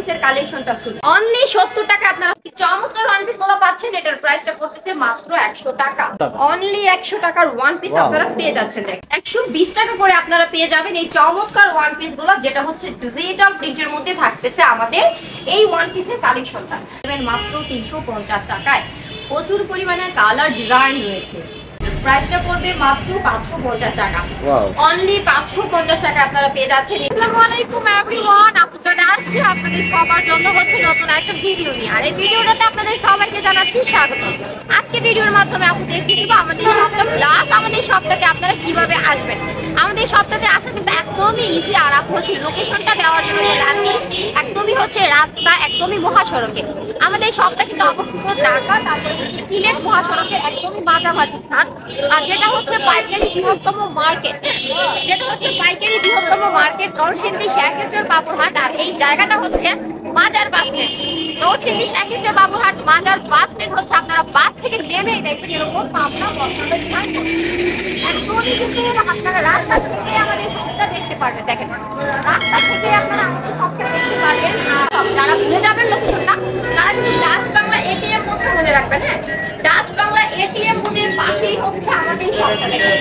পিসের কালেকশনটা শুরু অনলি 70 টাকা। আপনারা চমৎকার ওয়ান পিস গুলো পাচ্ছেন, এটার প্রাইসটা পড়তেছে মাত্র 100 টাকা। অনলি 100 টাকার ওয়ান পিস আপনারা পেয়ে যাচ্ছেন। দেখেন 120 টাকা করে আপনারা পেয়ে যাবেন এই চমৎকার ওয়ান পিস গুলো, যেটা হচ্ছে ডিজিটাল প্রিন্টের মধ্যে থাকতেছে আমাদের এই ওয়ান পিসের কালেকশনটা মাত্র 350 টাকায়। প্রচুর পরিমাণে কালার ডিজাইন রয়েছে। প্রাইসটা পড়বে মাত্র 550 টাকা। অনলি 550 টাকা আপনারা পেয়ে যাচ্ছেন। আসসালামু আলাইকুম এভরিওয়ান, আপু চলে আসছে আপনাদের সবার জন্য হচ্ছে নতুন একটা ভিডিও নিয়ে। আর এই ভিডিওটাতে আপনাদের সবাইকে জানাচ্ছি স্বাগত। আজকে ভিডিওর মাধ্যমে আপু দেখিয়ে দিব আমাদের শপটা, প্লাস আমাদের শপটাতে আপনারা কিভাবে আসবেন। আমাদের শপটাতে আসা কিন্তু একদমই ইজি। আর আপু হচ্ছে লোকেশনটা দেওয়ার জন্য একদমই হচ্ছে রাস্তা, একদমই মহাসড়কে। আমাদের শপটা কিন্তু অবস্থিত ঢাকা, তারপরে হচ্ছে সিলেট মহাসড়কের একদমই মাঝামাঝি স্থান। আর যেটা হচ্ছে পাইকারি বৃহত্তম মার্কেট, নরসিংদী শেখেশ্বর বাবুরহাট। আর এই জায়গাটা হচ্ছে মাজার বাস স্ট্যান্ড। নরসিংদী শেখেশ্বর বাবুরহাট মাজার বাস স্ট্যান্ড হচ্ছে আপনারা বাস থেকে নেমেই দেখবেন এরকম পাবনা বস্ত্রালয় একদমই কিন্তু আপনারা রাস্তা থেকে আমাদের শপটা দেখতে পারবেন। দেখেন রাস্তা থেকে আপনারা আমাদের শপটা দেখতে পারবেন। যারা ভুলে যাবেন লোকেশনটা, তারা কিন্তু ডাচ বাংলা এটিএম বুথ মনে রাখবেন। হ্যাঁ, ডাচ বাংলা এটিএম বুথের পাশেই হচ্ছে আমাদের শপটা। দেখেন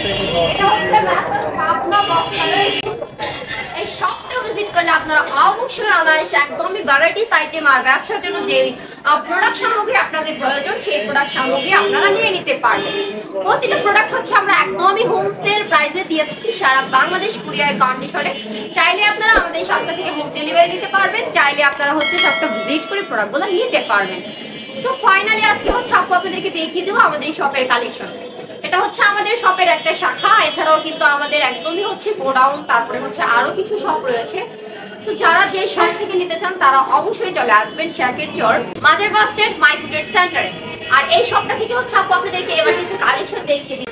এটা হচ্ছে পাবনা বস্ত্রালয়। এই শপটা ভিজিট করলে আপনারা অবশ্যই অনায়াসে একদমই ভ্যারাইটিস আইটেম আর ব্যবসার জন্য যে প্রোডাক্ট সামগ্রী আপনাদের প্রয়োজন সেই প্রোডাক্ট সামগ্রী আপনারা নিয়ে নিতে পারবেন। প্রতিটা প্রোডাক্ট হচ্ছে আমরা একদমই হোমস্টের প্রাইসে দিয়ে থাকি সারা বাংলাদেশ কুরিয়ার কন্ডিশনে। চাইলে আপনারা আমাদের শপটা থেকে হোম ডেলিভারি নিতে পারবেন, চাইলে আপনারা হচ্ছে শপটা ভিজিট করে প্রোডাক্টগুলো নিতে পারবেন। সো ফাইনালি আজকে হচ্ছে আপু আপনাদেরকে দেখিয়ে দেবো আমাদের শপের কালেকশন। এটা হচ্ছে আমাদের শপের একটা শাখা, এছাড়াও কিন্তু আমাদের একদমই হচ্ছে গোডাউন, তারপরে হচ্ছে আরো কিছু শপ রয়েছে। সো যারা যে শপ থেকে নিতে চান তারা অবশ্যই চলে আসবেন শেখের চর মাজার বাস স্ট্যান্ড মাইক্রোটেক সেন্টারে। আর এই শপটা থেকে হচ্ছে আপু আপনাদেরকে এবার কিছু কালেকশন দেখিয়ে দিই।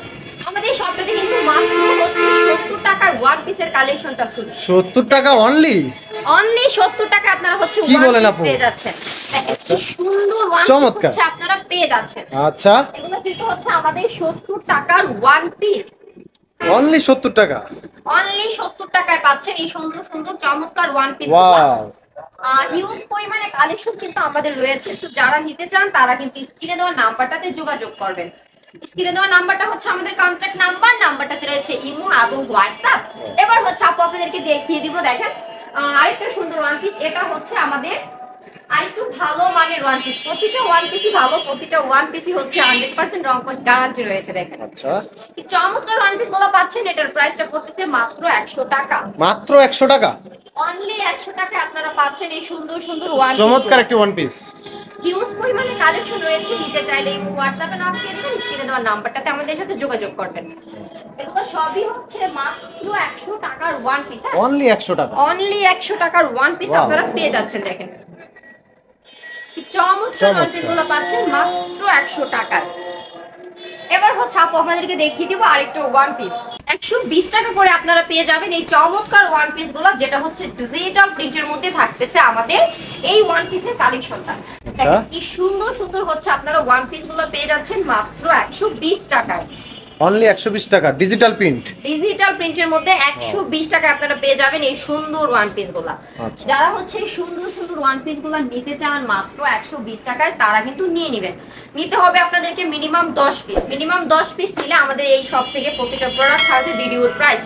আমাদের শপটাতে কিন্তু মাত্র হচ্ছে 70 টাকায় ওয়ান পিসের কালেকশনটা শুরু। 70 টাকা অনলি 70 টাকা আপনারা হচ্ছে কি বলেন আপু পেয়ে যাচ্ছেন। দেখেন কি সুন্দর ওয়ান পিস হচ্ছে আপনারা পেয়ে যাচ্ছেন। আচ্ছা এগুলো কিন্তু হচ্ছে আমাদের 70 টাকার ওয়ান পিস। অনলি 70 টাকা, অনলি 70 টাকায় পাচ্ছেন এই সুন্দর সুন্দর চমৎকার ওয়ান পিস। ওয়াও, হিউজ পরিমাণে কালেকশন কিন্তু আমাদের রয়েছে। তো যারা নিতে চান তারা কিন্তু স্ক্রিনে দেওয়া নাম্বারটাতে যোগাযোগ করবেন। স্ক্রিনে দেওয়া নাম্বারটা হচ্ছে আমাদের কন্টাক্ট নাম্বার, নাম্বারটাতে রয়েছে ইমো এবং হোয়াটসঅ্যাপ। এবার হচ্ছে আপু আপনাদেরকে দেখিয়ে দিব। দেখেন আরেকটা সুন্দর ওয়ান পিস, এটা হচ্ছে আমাদের আরেকটু ভালো মানের ওয়ান পিস। প্রতিটা ওয়ান পিসই ভালো, প্রতিটা ওয়ান পিসই হচ্ছে 100% রং কস গ্যারান্টি রয়েছে। দেখেন আচ্ছা এই চমৎকার ওয়ান পিস গুলো পাচ্ছেন, এটার প্রাইসটা পড়তেছে মাত্র 100 টাকা। মাত্র 100 টাকা, অনলি 100 টাকায় আপনারা পাচ্ছেন এই সুন্দর সুন্দর ওয়ান পিস। চমৎকার একটি ওয়ান পিস। হিউজ পরিমাণে কালেকশন রয়েছে, নিতে চাইলে হোয়াটসঅ্যাপে নাম্বার দিয়েছেন, স্ক্রিনে দেওয়া নাম্বারটাতে আমাদের সাথে যোগাযোগ করবেন। এগুলো সবই হচ্ছে মাত্র 100 টাকার ওয়ান পিস। অনলি 100 টাকা, অনলি 100 টাকার ওয়ান পিস আপনারা পেয়ে যাচ্ছেন। দেখেন কি চমৎকার ওয়ান পিস গুলো পাচ্ছেন মাত্র 100 টাকায়। এবার হচ্ছে আপু আপনাদেরকে দেখিয়ে দিব আরেকটা ওয়ান পিস। 120 টাকা করে আপনারা পেয়ে যাবেন এই চমৎকার ওয়ান পিস গুলো, যেটা হচ্ছে ডিজিটাল প্রিন্টের মধ্যে থাকতেছে আমাদের এই ওয়ান পিসের কালেকশনটা। দেখেন কি সুন্দর সুন্দর হচ্ছে আপনারা ওয়ান পিস গুলো পেয়ে যাচ্ছেন মাত্র 120 টাকায়। অনলি 120 টাকা ডিজিটাল প্রিন্ট। ডিজিটাল প্রিন্টের মধ্যে 120 টাকা আপনারা পেয়ে যাবেন এই সুন্দর ওয়ান পিস গুলা। যারা হচ্ছে সুন্দর সুন্দর ওয়ান পিস গুলা নিতে চান মাত্র 120 টাকায়, তারা কিন্তু নিয়ে নেবেন। নিতে হবে আপনাদেরকে মিনিমাম 10 পিস। মিনিমাম 10 পিস নিলে আমাদের এই শপ থেকে প্রতিটা প্রোডাক্ট থাকবে ভিডিওর প্রাইস,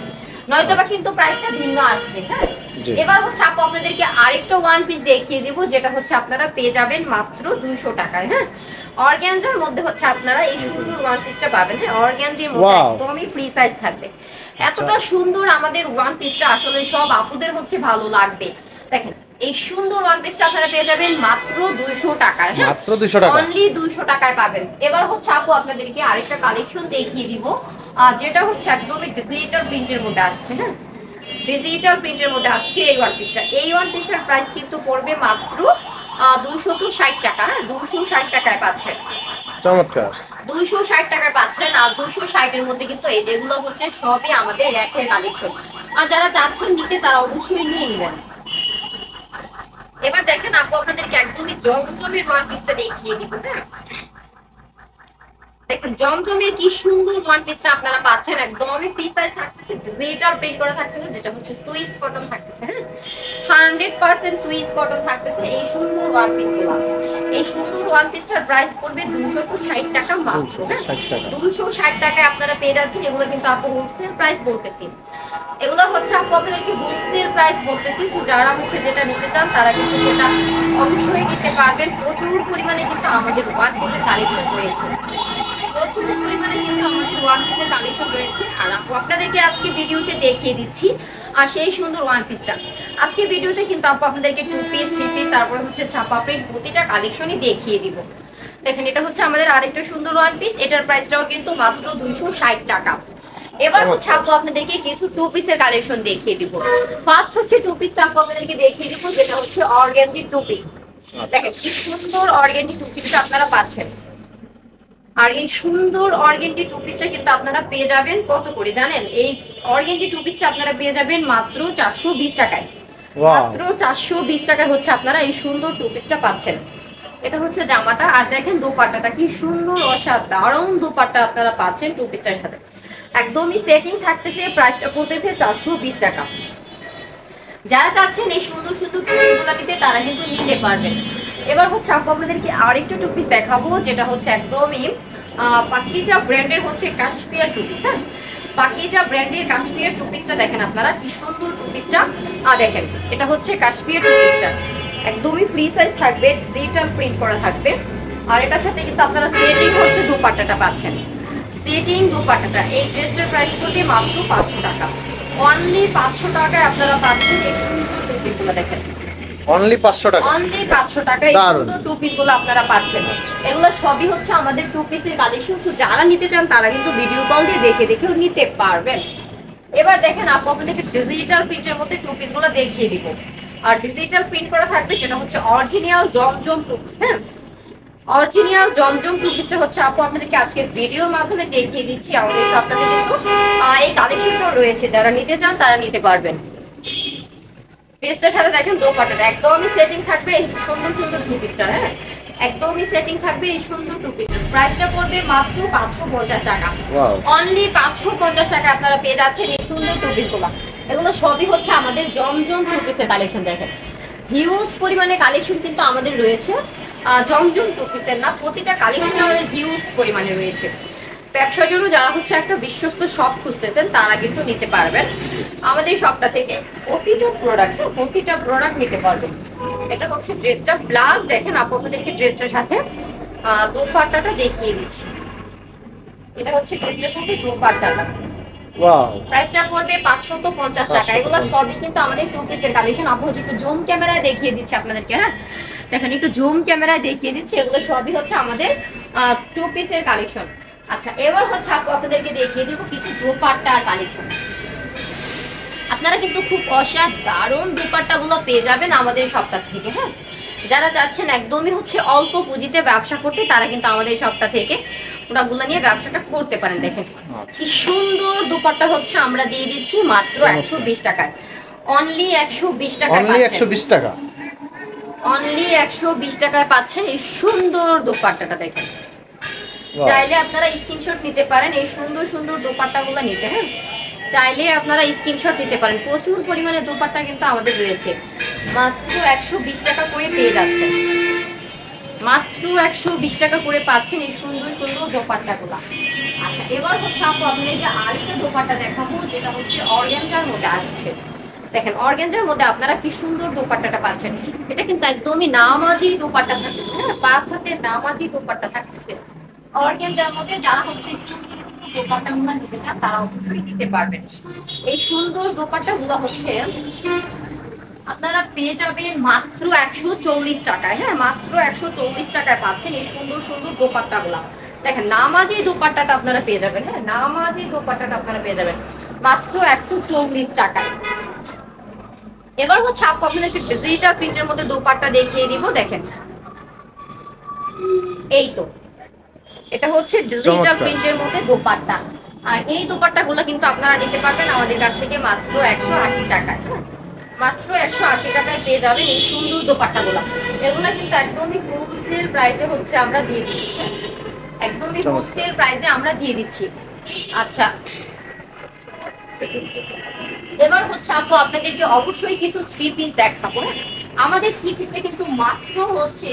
নয়তো বা কিন্তু প্রাইসটা ভিন্ন আসবে। হ্যাঁ, এবার হচ্ছে আপু আপনাদেরকে আরেকটা ওয়ান পিস দেখিয়ে দিব, যেটা হচ্ছে আপনারা পেয়ে যাবেন মাত্র 200 টাকায়। হ্যাঁ, অর্গানজার মধ্যে হচ্ছে আপনারা এই সুন্দর ওয়ান পিসটা পাবেন। হ্যাঁ, অর্গানজার মধ্যে একদমই ফ্রি সাইজ থাকবে। এতটা সুন্দর আমাদের ওয়ান পিসটা আসলে সব আপুদের হচ্ছে ভালো লাগবে। দেখেন এই সুন্দর ওয়ান পিসটা আপনারা পেয়ে যাবেন মাত্র 200 টাকায়। মাত্র 200 টাকা, অনলি 200 টাকায় পাবেন। এবার হচ্ছে আপু আপনাদেরকে আরেকটা কালেকশন দেখিয়ে দিব, যেটা হচ্ছে একদমই ডিজিটাল প্রিন্টের মধ্যে আসছে। হ্যাঁ, ডিজিটাল প্রিন্টের মধ্যে আসছে এই ওয়ান পিসটা। এই ওয়ান পিসটার প্রাইস কিন্তু পড়বে মাত্র 260 টাকা। হ্যাঁ, 260 টাকায় পাচ্ছেন। চমৎকার 260 টাকায় পাচ্ছেন। আর 260 এর মধ্যে কিন্তু এই যেগুলো হচ্ছে সবই আমাদের র্যাকের কালেকশন। আর যারা চাচ্ছেন নিতে তারা অবশ্যই নিয়ে নেবেন। এবার দেখেন আপু আপনাদেরকে একদমই জমজমের ওয়ান পিসটা দেখিয়ে দিব। হ্যাঁ, দেখুন জমজমের কি সুন্দর ওয়ান পিসটা আপনারা পাচ্ছেন, একদমই ফ্রি সাইজ থাকতেছে, ডিজিটাল প্রিন্ট করা থাকতেছে, যেটা হচ্ছে সুইস কটন থাকতেছে। হ্যাঁ 100% সুইস কটন থাকতেছে এই সুন্দর ওয়ান পিসগুলো। এই সুন্দর ওয়ান পিসটার প্রাইস পড়বে 260 টাকা মাত্র। 260 টাকা। 260 টাকায় আপনারা পেয়ে যাচ্ছেন। এগুলো কিন্তু আপু হোলসেল প্রাইস বলতেছি, এগুলো হচ্ছে আপু আপনাদেরকে হোলসেল প্রাইস বলতেছি। তো যারা হচ্ছে যেটা নিতে চান তারা কিন্তু সেটা অবশ্যই নিতে পারবেন। প্রচুর পরিমাণে কিন্তু আমাদের ওয়ান পিসের কালেকশন রয়েছে, প্রচুর পরিমাণে কিন্তু আমাদের ওয়ান পিসের কালেকশন রয়েছে। আর আপু আপনাদেরকে আজকে ভিডিওতে দেখিয়ে দিচ্ছি আর সেই সুন্দর ওয়ান পিসটা। আজকে ভিডিওতে কিন্তু আপু আপনাদেরকে টু পিস, থ্রি পিস, তারপরে হচ্ছে ছাপা প্রিন্ট প্রতিটা কালেকশনই দেখিয়ে দিব। দেখেন এটা হচ্ছে আমাদের আরেকটা সুন্দর ওয়ান পিস, এটার প্রাইসটাও কিন্তু মাত্র 260 টাকা। এবার হচ্ছে আপু আপনাদেরকে কিছু টু পিসের কালেকশন দেখিয়ে দিব। ফার্স্ট হচ্ছে টু পিসটা আপু আপনাদেরকে দেখিয়ে দিব, যেটা হচ্ছে অর্গানজি টু পিস। দেখেন কি সুন্দর অর্গানজি টু পিসটা আপনারা পাচ্ছেন। আর এই সুন্দর অর্গানজি টু পিসটা কিন্তু আপনারা পেয়ে যাবেন কত করে জানেন? এই অর্গানজি টু পিসটা আপনারা পেয়ে যাবেন মাত্র 420 টাকায়। মাত্র 420 টাকায় হচ্ছে আপনারা এই সুন্দর টু পিসটা পাচ্ছেন। এটা হচ্ছে জামাটা, আর দেখেন দোপাট্টাটা কি সুন্দর অসাধারণ দোপাট্টা আপনারা পাচ্ছেন টু পিসটার সাথে। একদমই সেটিং থাকতেছে, প্রাইসটা পড়তেছে 420 টাকা। যারা চাচ্ছেন এই সুন্দর সুন্দর টু পিসগুলো নিতে তারা কিন্তু নিতে পারবেন। এবার হচ্ছে আপু আপনাদেরকে আরেকটা টু পিস দেখাবো, যেটা হচ্ছে একদমই পাকিজা ব্র্যান্ডের হচ্ছে কাশ্মীর টু পিস। হ্যাঁ পাকিজা ব্র্যান্ডের কাশ্মীর টু পিসটা দেখেন আপনারা কি সুন্দর টু পিসটা। দেখেন এটা হচ্ছে কাশ্মীর টু পিসটা, একদমই ফ্রি সাইজ থাকবে, ডিজিটাল প্রিন্ট করা থাকবে। আর এটার সাথে কিন্তু আপনারা সেটিং হচ্ছে দোপাট্টাটা পাচ্ছেন, সেটিং দোপাট্টাটা। এই ড্রেসটার প্রাইস পড়বে মাত্র 500 টাকা। অনলি 500 টাকায় আপনারা পাচ্ছেন এই সুন্দর টু পিসগুলো। দেখেন অনলি 500 টাকা, অনলি 500 টাকায় এই সুন্দর টু পিসগুলো আপনারা পাচ্ছেন। এগুলো সবই হচ্ছে আমাদের টু পিসের কালেকশন। সো যারা নিতে চান তারা কিন্তু ভিডিও কল দিয়ে দেখে দেখেও নিতে পারবেন। এবার দেখেন আপু আপনাদেরকে ডিজিটাল প্রিন্টের মধ্যে টু পিসগুলো দেখিয়ে দিব। আর ডিজিটাল প্রিন্ট করা থাকবে, যেটা হচ্ছে অরিজিনাল জমজম টু পিস। হ্যাঁ অরিজিনাল জমজম টু পিসটা হচ্ছে আপু আপনাদেরকে আজকে ভিডিওর মাধ্যমে দেখিয়ে দিচ্ছি। আমাদের সবটাতে কিন্তু এই কালেকশনটাও রয়েছে, যারা নিতে চান তারা নিতে পারবেন। ড্রেসটার সাথে দেখেন দোপাট্টাটা একদমই সেটিং থাকবে এই সুন্দর সুন্দর টু পিসটা। হ্যাঁ একদমই সেটিং থাকবে এই সুন্দর টু পিসটার। প্রাইসটা পড়বে মাত্র 550 টাকা। অনলি 550 টাকা আপনারা পেয়ে যাচ্ছেন এই সুন্দর টু পিসগুলো। এগুলো সবই হচ্ছে আমাদের জমজম টু পিসের কালেকশন। দেখেন হিউজ পরিমাণে কালেকশন কিন্তু আমাদের রয়েছে, জমজম টু পিসের না, প্রতিটা কালেকশন আমাদের হিউজ পরিমাণে রয়েছে। ব্যবসার জন্য যারা হচ্ছে একটা বিশ্বস্ত শপ খুঁজতেছেন তারা কিন্তু নিতে পারবেন আমাদের শপটা থেকে। প্রতিটা প্রোডাক্ট নিতে পারবেন। এটা হচ্ছে ড্রেসটা প্লাস দেখেন আপু আপনাদেরকে ড্রেসটার সাথে দোপাট্টাটা দেখিয়ে দিচ্ছি। এটা হচ্ছে ড্রেসটার সাথে দোপাট্টাটা। ওয়াও প্রাইসটা পড়বে 550 টাকা। এগুলো সবই কিন্তু আমাদের টু পিসের কালেকশন। আপু হচ্ছে একটু জুম ক্যামেরায় দেখিয়ে দিচ্ছি আপনাদেরকে। হ্যাঁ দেখেন একটু জুম ক্যামেরায় দেখিয়ে দিচ্ছি, এগুলো সবই হচ্ছে আমাদের টু পিসের কালেকশন। আচ্ছা এবার হচ্ছে আপু আপনাদেরকে দেখিয়ে দিব কিছু দোপাট্টার কালেকশন। আপনারা কিন্তু খুব অসাধারণ দোপাট্টাগুলো পেয়ে যাবেন আমাদের শপটা থেকে। হ্যাঁ যারা চাচ্ছেন একদমই হচ্ছে অল্প পুঁজিতে ব্যবসা করতে তারা কিন্তু আমাদের শপটা থেকে প্রোডাক্টগুলো নিয়ে ব্যবসাটা করতে পারেন। দেখেন কি সুন্দর দোপাট্টা হচ্ছে আমরা দিয়ে দিচ্ছি মাত্র 120 টাকায়। অনলি 120 টাকায় অনলি 120 টাকা। অনলি 120 টাকায় পাচ্ছেন এই সুন্দর দোপাট্টাটা। দেখেন চাইলে আপনারা স্ক্রিনশট নিতে পারেন এই সুন্দর সুন্দর দোপাট্টাগুলো নিতে। হ্যাঁ চাইলে আপনারা স্ক্রিনশট নিতে পারেন। প্রচুর পরিমাণে দোপাট্টা কিন্তু আমাদের রয়েছে, মাত্র 120 টাকা করে পেয়ে যাচ্ছেন। মাত্র 120 টাকা করে পাচ্ছেন এই সুন্দর সুন্দর দোপাট্টাগুলো। আচ্ছা এবার হচ্ছে আপু আপনাদেরকে আরেকটা দোপাট্টা দেখাবো, যেটা হচ্ছে অর্গানজার মধ্যে আসছে। দেখেন অর্গানজার মধ্যে আপনারা কি সুন্দর দোপাট্টাটা পাচ্ছেন। এটা কিন্তু একদমই নামাজি দোপাট্টা থাকতেছে। হ্যাঁ 5 হাতে নামাজি দোপাট্টা থাকতেছে অর্গানজার মধ্যে। যারা হচ্ছে দোপাট্টাগুলো নিতে চান তারা অবশ্যই নিতে পারবেন। এই সুন্দর দোপাট্টাগুলো হচ্ছে আপনারা পেয়ে যাবেন মাত্র 140 টাকায়। হ্যাঁ মাত্র 140 টাকায় পাচ্ছেন এই সুন্দর সুন্দর দোপাট্টাগুলো। দেখেন নামাজি দোপাট্টাটা আপনারা পেয়ে যাবেন। হ্যাঁ নামাজি দোপাট্টাটা আপনারা পেয়ে যাবেন মাত্র 140 টাকায়। এবার হচ্ছে আপু আপনাদেরকে ডিজিটাল প্রিন্টের মধ্যে দোপাট্টা দেখিয়ে দিব। দেখেন এই তো এটা হচ্ছে ডিজিটাল প্রিন্টের মধ্যে দোপাট্টা। আর এই দোপাট্টাগুলো কিন্তু আপনারা নিতে পারবেন আমাদের কাছ থেকে মাত্র 180 টাকায়। মাত্র 180 টাকায় পেয়ে যাবেন এই সুন্দর দোপাট্টাগুলো। এগুলো কিন্তু একদমই হোলসেল প্রাইসে হচ্ছে আমরা দিয়ে দিচ্ছি। একদমই হোলসেল প্রাইসে আমরা দিয়ে দিচ্ছি। আচ্ছা, এবার হচ্ছে আপু আপনাদেরকে অবশ্যই কিছু থ্রি পিস দেখাবো। আমাদের থ্রি পিসটা কিন্তু মাত্র হচ্ছে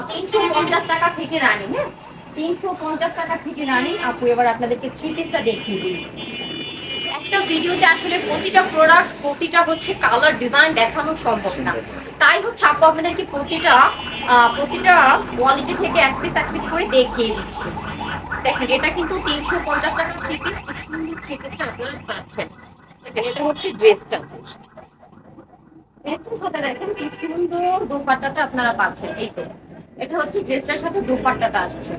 350 টাকা থেকে রানিং। হ্যাঁ, 350 টাকা থেকে রানিং। আপু এবার আপনাদেরকে থ্রি পিসটা দেখিয়ে দিই। একটা ভিডিওতে আসলে প্রতিটা প্রোডাক্ট প্রতিটা হচ্ছে কালার ডিজাইন দেখানো সম্ভব না, তাই হচ্ছে আপু আপনাদেরকে প্রতিটা কোয়ালিটি থেকে এক পিস করে দেখিয়ে দিচ্ছি। দেখেন এটা কিন্তু 350 টাকার থ্রি পিস, কি সুন্দর থ্রি পিসটা আপনারা পাচ্ছেন। দেখেন এটা হচ্ছে ড্রেসটা, ড্রেসটার সাথে দেখেন কি সুন্দর দোপাট্টাটা আপনারা পাচ্ছেন। এই তো এটা হচ্ছে ড্রেসটার সাথে দোপাট্টাটা আসছে,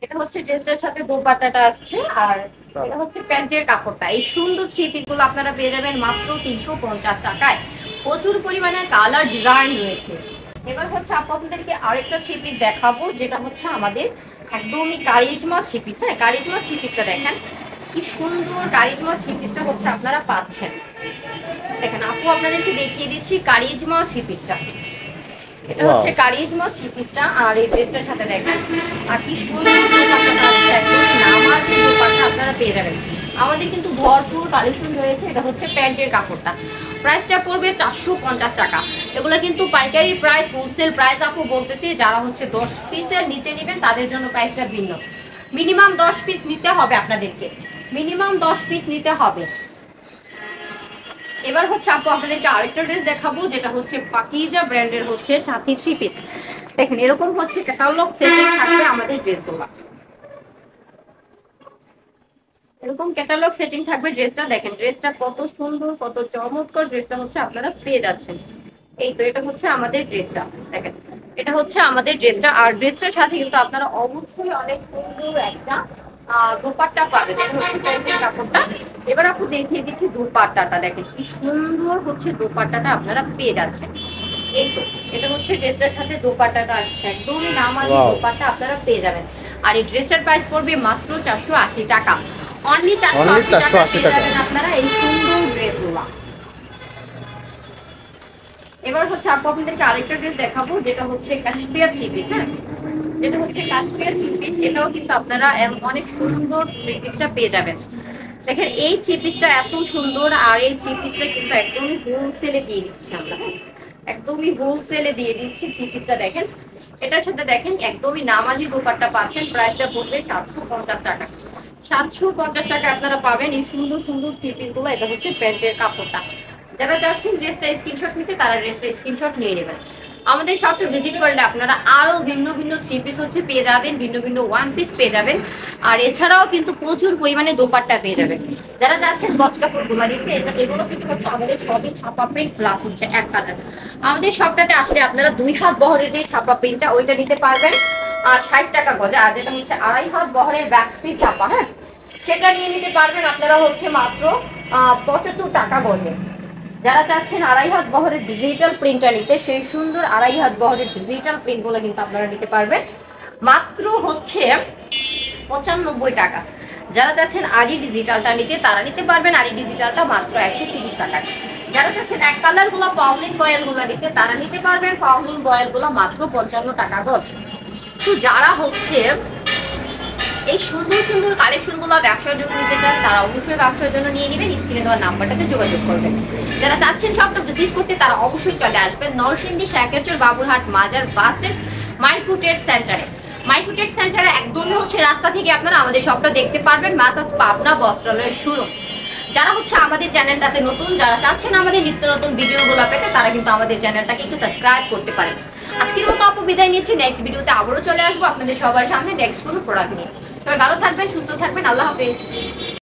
এটা হচ্ছে ড্রেসটার সাথে দোপাট্টাটা আসছে, আর এটা হচ্ছে প্যান্টের কাপড়টা। এই সুন্দর থ্রি পিসগুলো আপনারা পেয়ে যাবেন মাত্র 350 টাকায়। প্রচুর পরিমাণে কালার ডিজাইন রয়েছে। এবার হচ্ছে আপনাদেরকে আরেকটা থ্রি পিস দেখাবো, যেটা হচ্ছে আমাদের একদমই কারিজমা থ্রি পিস। হ্যাঁ, কারিজমা থ্রি পিসটা দেখেন কি সুন্দর, কারিজমা থ্রি পিসটা হচ্ছে আপনারা পাচ্ছেন। দেখেন আপু আপনাদেরকে দেখিয়ে দিচ্ছি কারিজমা থ্রি পিসটা। এটা হচ্ছে কারিজমা থ্রি পিসটা, আর এই ড্রেসটার সাথে দেখেন আর কি সুন্দর আপনারা পেয়ে যাবেন। আমাদের কিন্তু ভরপুর কালেকশন রয়েছে। এটা হচ্ছে প্যান্টের কাপড়টা, প্রাইসটা পড়বে 450 টাকা। এগুলো কিন্তু পাইকারি প্রাইস, হোলসেল প্রাইস আপু বলতেছি। যারা হচ্ছে 10 পিসের নিচে নেবেন তাদের জন্য প্রাইসটা ভিন্ন। মিনিমাম 10 পিস নিতে হবে আপনাদেরকে, মিনিমাম 10 পিস নিতে হবে। এবার হচ্ছে আপু আপনাদেরকে আরেকটা ড্রেস দেখাবো, যেটা হচ্ছে পাকিজা ব্র্যান্ডের হচ্ছে সাথী থ্রি পিস। দেখেন এরকম হচ্ছে ক্যাটালগ সেটিং থাকবে আমাদের ড্রেসগুলো, এরকম ক্যাটালগ সেটিং থাকবে ড্রেসটা। দেখেন ড্রেসটা কত সুন্দর, কত চমৎকার ড্রেসটা হচ্ছে আপনারা পেয়ে যাচ্ছেন। এই তো এটা হচ্ছে আমাদের ড্রেসটা, দেখেন এটা হচ্ছে আমাদের ড্রেসটা। আর ড্রেসটার সাথে কিন্তু আপনারা অবশ্যই অনেক সুন্দর একটা দোপাট্টা পাবেন, এটা হচ্ছে প্যান্টের কাপড়টা। এবার আপু দেখিয়ে দিচ্ছি দোপাট্টাটা, দেখেন কি সুন্দর হচ্ছে দোপাট্টাটা আপনারা পেয়ে যাচ্ছেন। এই তো এটা হচ্ছে ড্রেসটার সাথে দোপাট্টাটা আসছে, একদমই নামাজি দোপাট্টা আপনারা পেয়ে যাবেন। আর এই ড্রেসটার প্রাইস পড়বে মাত্র 480 টাকা, অনলি 480 টাকা আপনারা এই সুন্দর ড্রেসগুলো। এবার হচ্ছে আপু আপনাদেরকে আরেকটা ড্রেস দেখাবো, যেটা হচ্ছে কাশ্মীর থ্রি পিস। হ্যাঁ, যেটা হচ্ছে কাশ্মীর থ্রি পিস, এটাও কিন্তু আপনারা অনেক সুন্দর থ্রি পিসটা পেয়ে যাবেন। দেখেন এই থ্রি পিসটা এত সুন্দর, আর এই থ্রি পিসটা কিন্তু একদমই হোলসেলে দিয়ে দিচ্ছি আমরা, একদমই হোলসেলে দিয়ে দিচ্ছি থ্রি পিসটা। দেখেন এটার সাথে দেখেন একদমই নামাজি দোপাট্টা পাচ্ছেন, প্রাইসটা পড়বে 750 টাকা। 750 টাকা আপনারা পাবেন এই সুন্দর সুন্দর থ্রি পিসগুলো। এটা হচ্ছে প্যান্টের কাপড়টা। যারা চাচ্ছেন ড্রেসটা স্ক্রিনশট নিতে, তারা ড্রেসটা স্ক্রিনশট নিয়ে নেবেন। আমাদের শপে ভিজিট করলে আপনারা আরো ভিন্ন ভিন্ন থ্রি পিস হচ্ছে পেয়ে যাবেন, ভিন্ন ভিন্ন ওয়ান পিস পেয়ে যাবেন, আর এছাড়াও কিন্তু প্রচুর পরিমাণে দোপাট্টা পেয়ে যাবেন। যারা যাচ্ছেন গজ কাপড়গুলো নিতে, এগুলো কিন্তু হচ্ছে আমাদের শপে ছাপা প্রিন্ট প্লাস হচ্ছে এক কালার। আমাদের শপটাতে আসলে আপনারা 2 হাত বহরের যে ছাপা প্রিন্টটা ওইটা নিতে পারবেন 60 টাকা গজে, আর যেটা হচ্ছে 2.5 হাত বহরের ব্যাক্সি ছাপা, হ্যাঁ, সেটা নিয়ে নিতে পারবেন আপনারা হচ্ছে মাত্র 75 টাকা গজে। যারা চাচ্ছেন 2.5 হাত বহরের ডিজিটাল প্রিন্টটা নিতে, সেই সুন্দর 2.5 হাত বহরের ডিজিটাল প্রিন্টগুলো কিন্তু আপনারা নিতে পারবেন মাত্র হচ্ছে 95 টাকা। যারা চাচ্ছেন আরি ডিজিটালটা নিতে, তারা নিতে পারবেন আরি ডিজিটালটা মাত্র 130 টাকা। যারা চাচ্ছেন এক কালারগুলো পাউলিন বয়েলগুলো নিতে, তারা নিতে পারবেন পাউলিন বয়েলগুলো মাত্র 55 টাকা গজ। তো যারা হচ্ছে এই সুন্দর সুন্দর কালেকশনগুলো ব্যবসার জন্য নিতে চান, তারা অবশ্যই ব্যবসার জন্য নিয়ে নেবেন, স্ক্রিনে দেওয়া নাম্বারটাতে যোগাযোগ করবেন। যারা চাচ্ছেন শপটা ভিজিট করতে, তারা অবশ্যই চলে আসবেন নরসিংদী শেরচর বাবুরহাট মাজার বাস স্ট্যান্ড মাইক্রো ট্রেড সেন্টারে। মাইক্রো ট্রেড সেন্টারে একদমই হচ্ছে রাস্তা থেকে আপনারা আমাদের শপটা দেখতে পারবেন, মাসাজ পাবনা বস্ত্রালয়ের শোরুম। যারা হচ্ছে আমাদের চ্যানেলটাতে নতুন, যারা চাচ্ছেন আমাদের নিত্য নতুন ভিডিওগুলো পেতে, তারা কিন্তু আমাদের চ্যানেলটাকে একটু সাবস্ক্রাইব করতে পারেন। আজকের মতো আপু বিদায় নিচ্ছি, নেক্সট ভিডিওতে আবারও চলে আসবো আপনাদের সবার সামনে নেক্সট কোনো প্রোডাক্ট নিয়ে। সবাই ভালো থাকবেন, সুস্থ থাকবেন, আল্লাহ হাফেজ।